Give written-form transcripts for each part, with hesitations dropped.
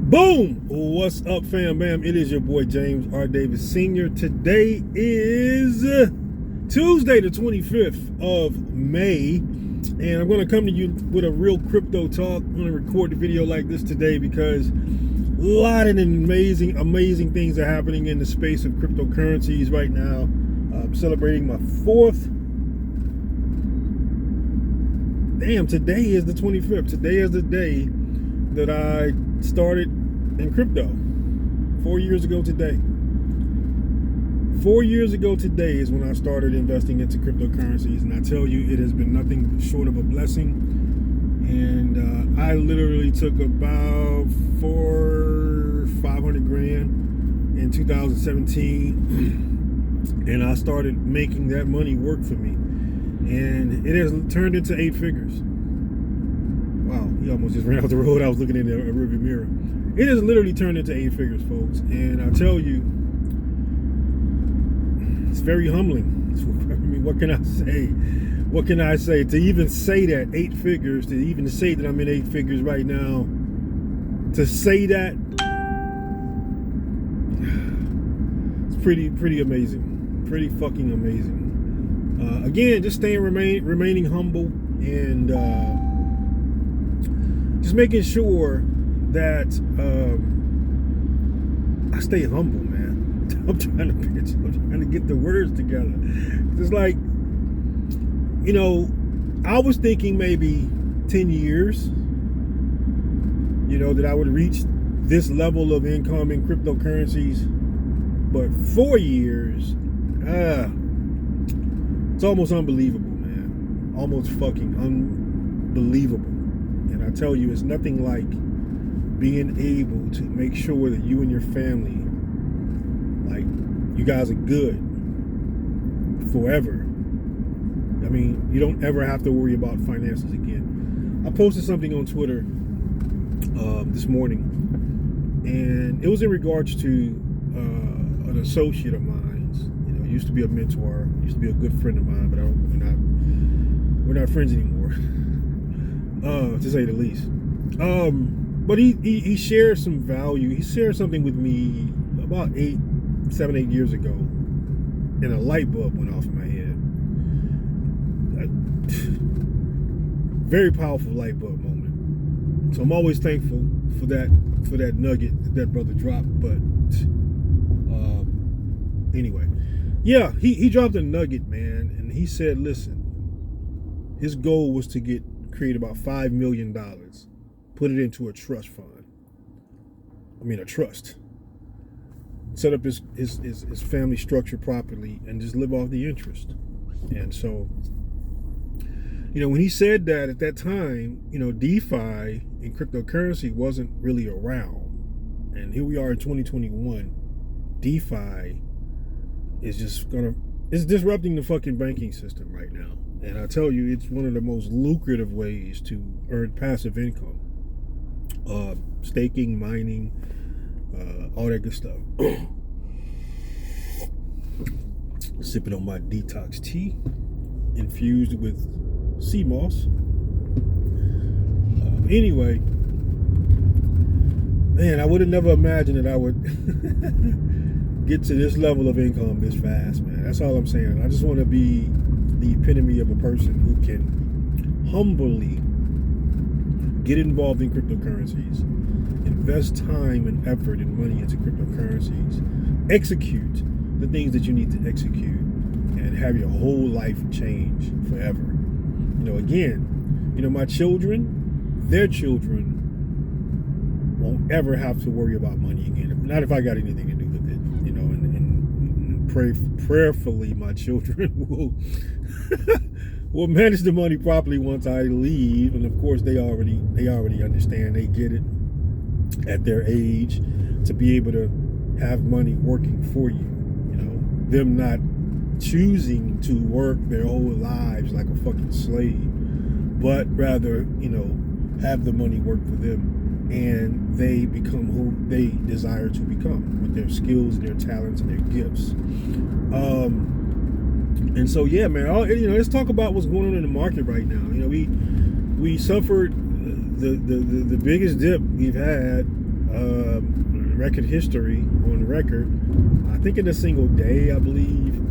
Boom! What's up, fam bam? It is your boy James R. Davis Sr. Today is Tuesday, the 25th of May, and I'm going to come to you with a real crypto talk. I'm going to record the video like this today because a lot of amazing things are happening in the space of cryptocurrencies right now. I'm celebrating my fourth. Today is the 25th. Today is the day that I started in crypto 4 years ago today. 4 years ago today is when I started investing into cryptocurrencies, and I tell you, it has been nothing short of a blessing. And I literally took about 500 grand in 2017, and I started making that money work for me, and it has turned into 8 figures. Wow, he almost just ran out the road. I was looking in the rearview mirror. It has literally turned into 8 figures, folks. And I tell you, it's very humbling. I mean, what can I say? What can I say? To even say that 8 figures, to even say that I'm in 8 figures right now, to say that, it's pretty amazing. Pretty fucking amazing. Again, just remaining humble and just making sure that I stay humble, man. I'm trying to get the words together. It's like, you know, I was thinking maybe 10 years, you know, that I would reach this level of income in cryptocurrencies. But 4 years, it's almost unbelievable, man. Almost fucking unbelievable. And I tell you, it's nothing like being able to make sure that you and your family, like, you guys are good forever. I mean, you don't ever have to worry about finances again. I posted something on Twitter this morning, and it was in regards to an associate of mine. You know, used to be a mentor, used to be a good friend of mine, but we're not friends anymore. To say the least. But he shared some value. He shared something with me about 7, 8 years ago, and a light bulb went off in my head. Very powerful light bulb moment. So I'm always thankful for that nugget that brother dropped. But anyway, yeah, he dropped a nugget, man, and he said, listen, his goal was to create about $5 million, put it into a trust fund. A trust. Set up his family structure properly and just live off the interest. And so, you know, when he said that at that time, you know, DeFi and cryptocurrency wasn't really around. And here we are in 2021. DeFi is it's disrupting the fucking banking system right now. And I tell you, it's one of the most lucrative ways to earn passive income. Staking, mining, all that good stuff. Sipping on my detox tea, infused with sea moss. Anyway, man, I would have never imagined that I would get to this level of income this fast, man. That's all I'm saying. I just want to be the epitome of a person who can humbly get involved in cryptocurrencies, invest time and effort and money into cryptocurrencies, execute the things that you need to execute, and have your whole life change forever. You know, again, you know, my children, their children won't ever have to worry about money again. Not if I got anything to do with it, you know, and prayerfully my children will manage the money properly once I leave. And of course they already understand, they get it at their age, to be able to have money working for you, you know, them not choosing to work their whole lives like a fucking slave, but rather, you know, have the money work for them, and they become who they desire to become with their skills, their talents, and their gifts. And so, yeah, man, you know, let's talk about what's going on in the market right now. You know, we suffered the biggest dip we've had record history on record. I think in a single day, I believe.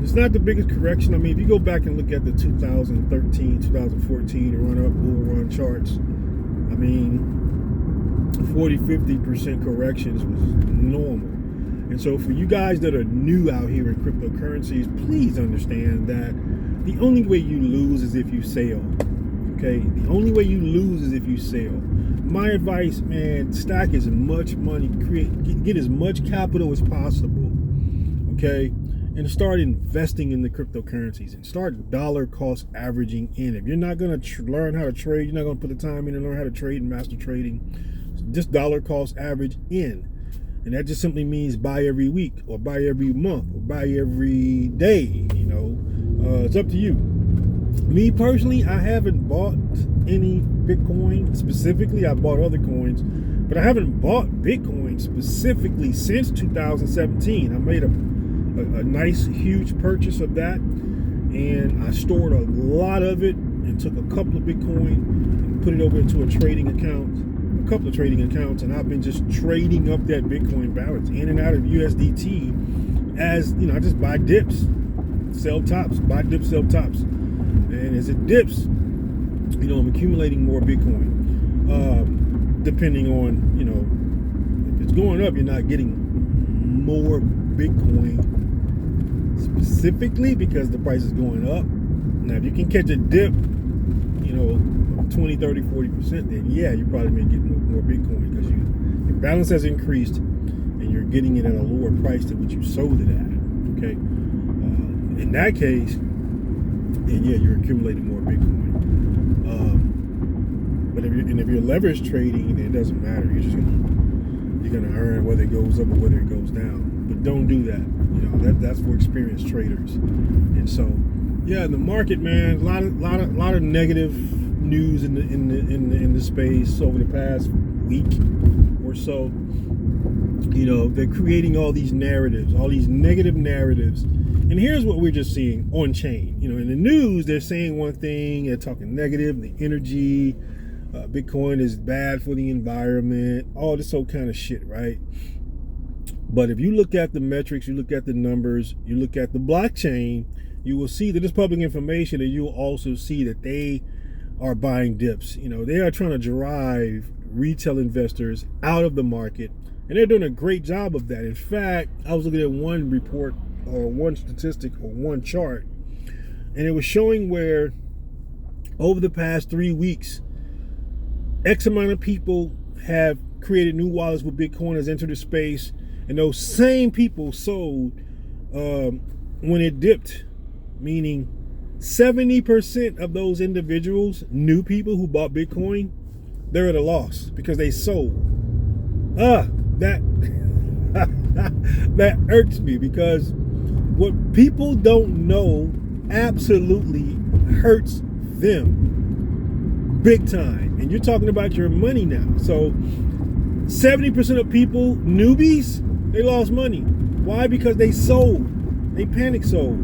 It's not the biggest correction. I mean, if you go back and look at the 2013, 2014 run-up bull run charts, I mean, 40-50% corrections was normal. And so for you guys that are new out here in cryptocurrencies, please understand that the only way you lose is if you sell. Okay? The only way you lose is if you sell. My advice, man, stack as much money, get as much capital as possible. Okay? And start investing in the cryptocurrencies and start dollar cost averaging in. If you're not going to learn how to trade, you're not going to put the time in and learn how to trade and master trading, just dollar cost average in. And that just simply means buy every week or buy every month or buy every day. You know, it's up to you. Me personally, I haven't bought any Bitcoin specifically. I bought other coins, but I haven't bought Bitcoin specifically since 2017. I made a nice huge purchase of that, and I stored a lot of it and took a couple of Bitcoin and put it over into a couple of trading accounts, and I've been just trading up that Bitcoin balance in and out of USDT. As you know, I just buy dips, sell tops, buy dips, sell tops, and as it dips, you know, I'm accumulating more Bitcoin. Depending on, you know, if it's going up, you're not getting more Bitcoin specifically because the price is going up. Now, if you can catch a dip, you know, 20, 30, 40%, then yeah, you probably may get more Bitcoin because your balance has increased and you're getting it at a lower price than what you sold it at. Okay, in that case, then yeah, you're accumulating more Bitcoin. But if you're leverage trading, then it doesn't matter. You're gonna earn whether it goes up or whether it goes down. But don't do that. You know, that's for experienced traders. And so, yeah, the market, man, a lot of negative news in the space over the past week or so. You know, they're creating all these narratives, all these negative narratives. And here's what we're just seeing on chain. You know, in the news, they're saying one thing, they're talking negative, the energy, Bitcoin is bad for the environment, all this whole kind of shit, right? But if you look at the metrics, you look at the numbers, you look at the blockchain, you will see that it's public information, and you will also see that they are buying dips. You know, they are trying to drive retail investors out of the market, and they're doing a great job of that. In fact, I was looking at one report or one statistic or one chart, and it was showing where over the past 3 weeks, X amount of people have created new wallets with Bitcoin, has entered the space, and those same people sold when it dipped, meaning 70% of those individuals, new people who bought Bitcoin, they're at a loss because they sold. That that irks me, because what people don't know absolutely hurts them big time. And you're talking about your money now. So 70% of people, newbies, they lost money. Why? Because they sold. They panic sold.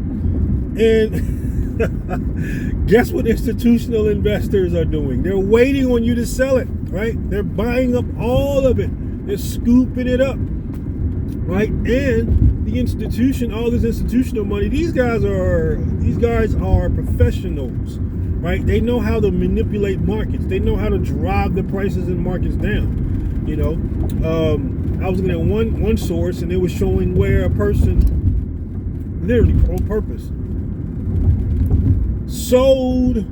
And guess what institutional investors are doing? They're waiting on you to sell it, right? They're buying up all of it. They're scooping it up, right? And the institution, all this institutional money, these guys are professionals, right? They know how to manipulate markets. They know how to drive the prices in markets down. You know, I was looking at one source, and it was showing where a person, literally on purpose, sold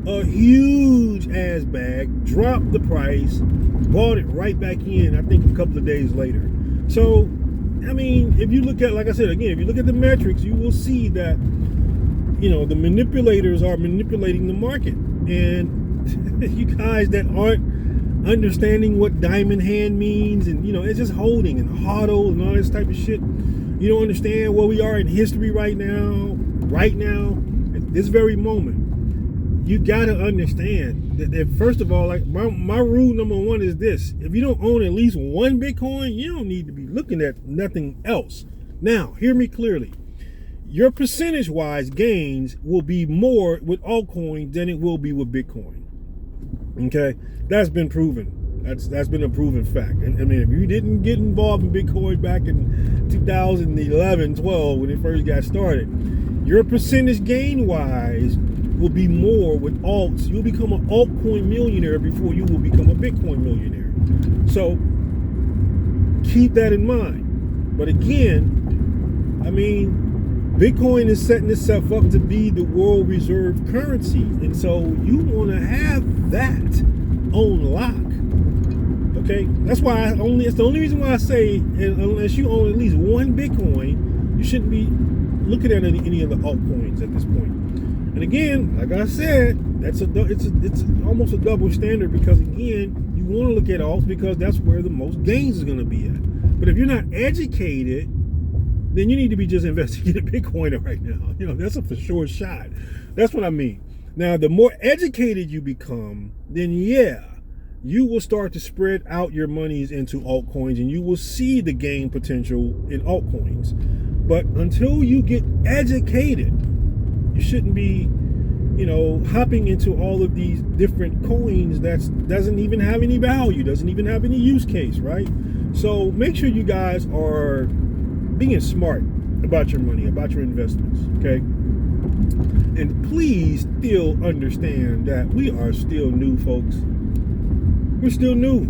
a huge ass bag, dropped the price, bought it right back in, I think a couple of days later. So, I mean, if you look at, like I said, again, if you look at the metrics, you will see that, you know, the manipulators are manipulating the market. And you guys that aren't understanding what diamond hand means, and, you know, it's just holding and hodl and all this type of shit. You don't understand where we are in history right now, at this very moment. You got to understand that first of all, like my rule number one is this: if you don't own at least one Bitcoin, you don't need to be looking at nothing else. Now, hear me clearly. Your percentage-wise gains will be more with altcoins than it will be with Bitcoin. Okay? That's been proven. That's been a proven fact. I mean, if you didn't get involved in Bitcoin back in 2011, 12 when it first got started, your percentage gain wise will be more with alts. You'll become an altcoin millionaire before you will become a Bitcoin millionaire. So keep that in mind. But again, I mean, Bitcoin is setting itself up to be the world reserve currency. And so you want to have that on lock. Okay, that's why it's the only reason why I say, unless you own at least one Bitcoin, you shouldn't be looking at any of the altcoins at this point. And again, like I said, it's almost a double standard, because again, you want to look at alts because that's where the most gains is going to be at. But if you're not educated, then you need to be just investing in Bitcoin right now. You know, that's a for sure shot. That's what I mean. Now, the more educated you become, then yeah, you will start to spread out your monies into altcoins, and you will see the gain potential in altcoins. But until you get educated, you shouldn't be, you know, hopping into all of these different coins that doesn't even have any value, doesn't even have any use case, right? So make sure you guys are being smart about your money, about your investments, okay? And please still understand that we are still new, folks. We're still new.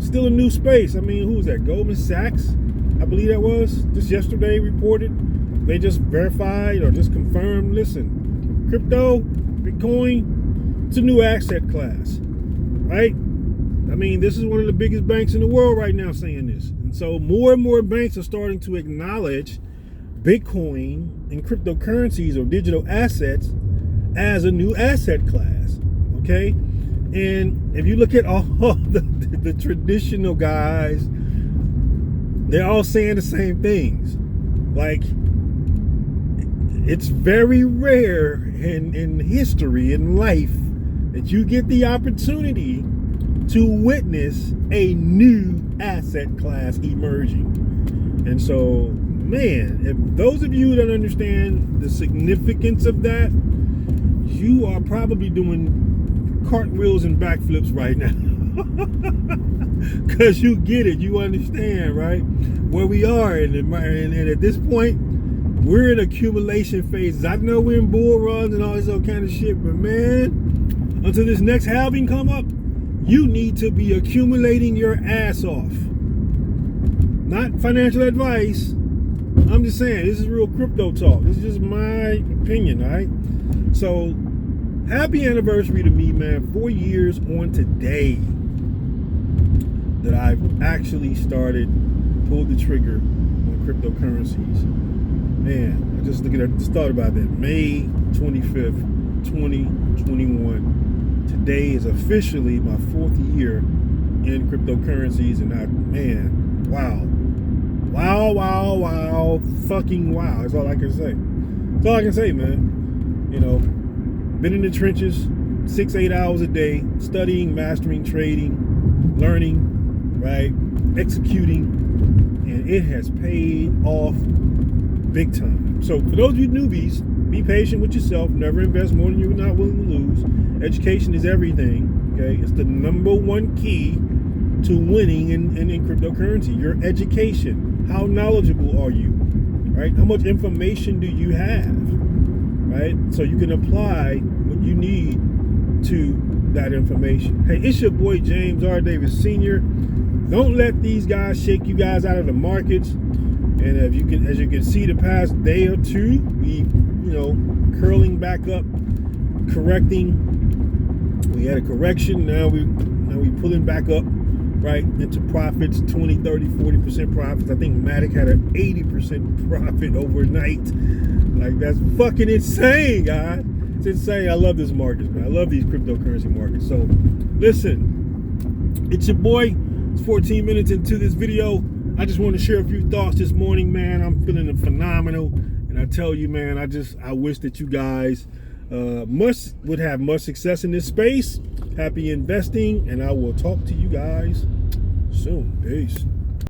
Still a new space. I mean, who was that? Goldman Sachs, I believe that was, just yesterday reported. They just verified or just confirmed, listen, crypto, Bitcoin, it's a new asset class, right? I mean, this is one of the biggest banks in the world right now saying this. And so more and more banks are starting to acknowledge Bitcoin and cryptocurrencies or digital assets as a new asset class, okay? And if you look at all the traditional guys, they're all saying the same things. Like, it's very rare in history, in life, that you get the opportunity to witness a new asset class emerging. And so, man, if those of you that understand the significance of that, you are probably doing cartwheels and backflips right now. Because you get it, you understand, right? Where we are, and at this point, we're in accumulation phases. I know we're in bull runs and all this other kind of shit, but man, until this next halving come up, you need to be accumulating your ass off. Not financial advice. I'm just saying, this is real crypto talk. This is just my opinion, all right? So, happy anniversary to me, man. 4 years on today that I've actually pulled the trigger on cryptocurrencies. Man, I just thought about that. May 25th, 2021. Today is officially my 4th year in cryptocurrencies, and wow. Wow, fucking wow. That's all I can say. That's all I can say, man. You know, been in the trenches 6-8 hours a day, studying, mastering, trading, learning, right? Executing, and it has paid off big time. So for those of you newbies, be patient with yourself. Never invest more than you're not willing to lose. Education is everything, okay? It's the number one key to winning in cryptocurrency. Your education. How knowledgeable are you, right? How much information do you have, right? So you can apply what you need to that information. Hey, it's your boy James R. Davis Sr. Don't let these guys shake you guys out of the markets. And as you can see, the past day or two, we, curling back up, correcting. We had a correction. Now we pulling back up, right, into profits, 20, 30, 40% profits. I think Matic had an 80% profit overnight. Like, that's fucking insane, guys. It's insane. I love this market, man. I love these cryptocurrency markets. So, listen, it's your boy. It's 14 minutes into this video. I just want to share a few thoughts this morning, man. I'm feeling phenomenal. And I tell you, man, I wish that you guys would have much success in this space. Happy investing, and I will talk to you guys soon. Peace.